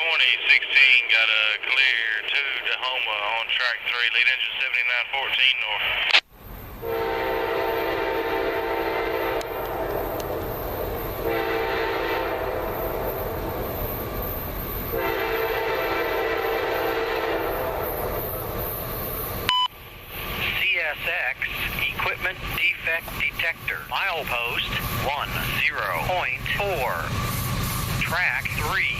2016 got a clear to Tahoma on track 3, lead engine 7914 north. CSX equipment defect detector. Milepost 10.4. Track 3.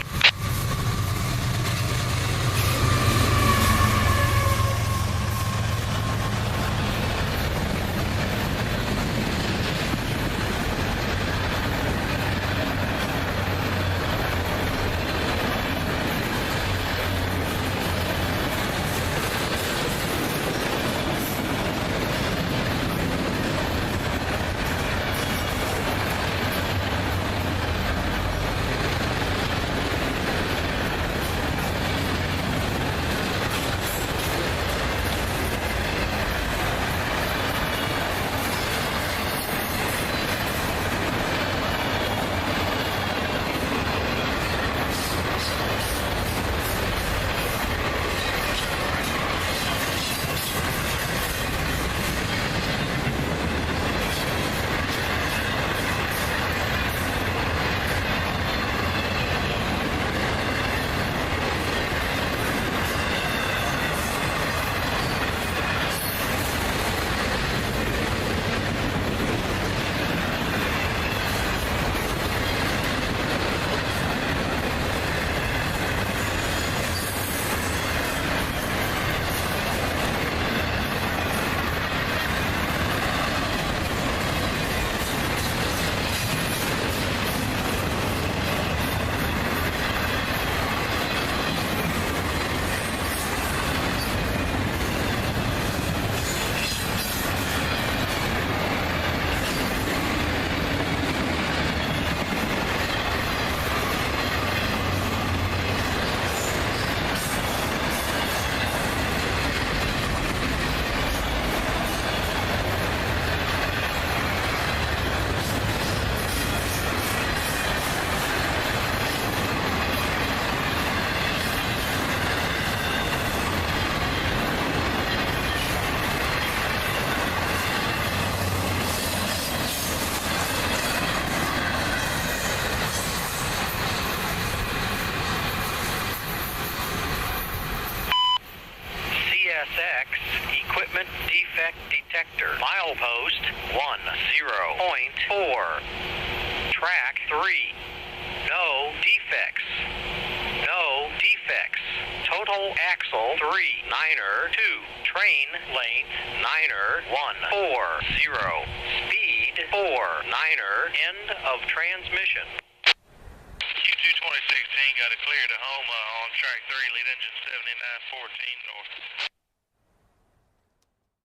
CSX equipment defect detector. Milepost 10.4. Track 3. No defects. No defects. Total axle 3. Niner 2. Train length Niner 140. Speed 4. Niner end of transmission. Q2 2016 got a clear to Tahoma on track 3, lead engine 7914 north.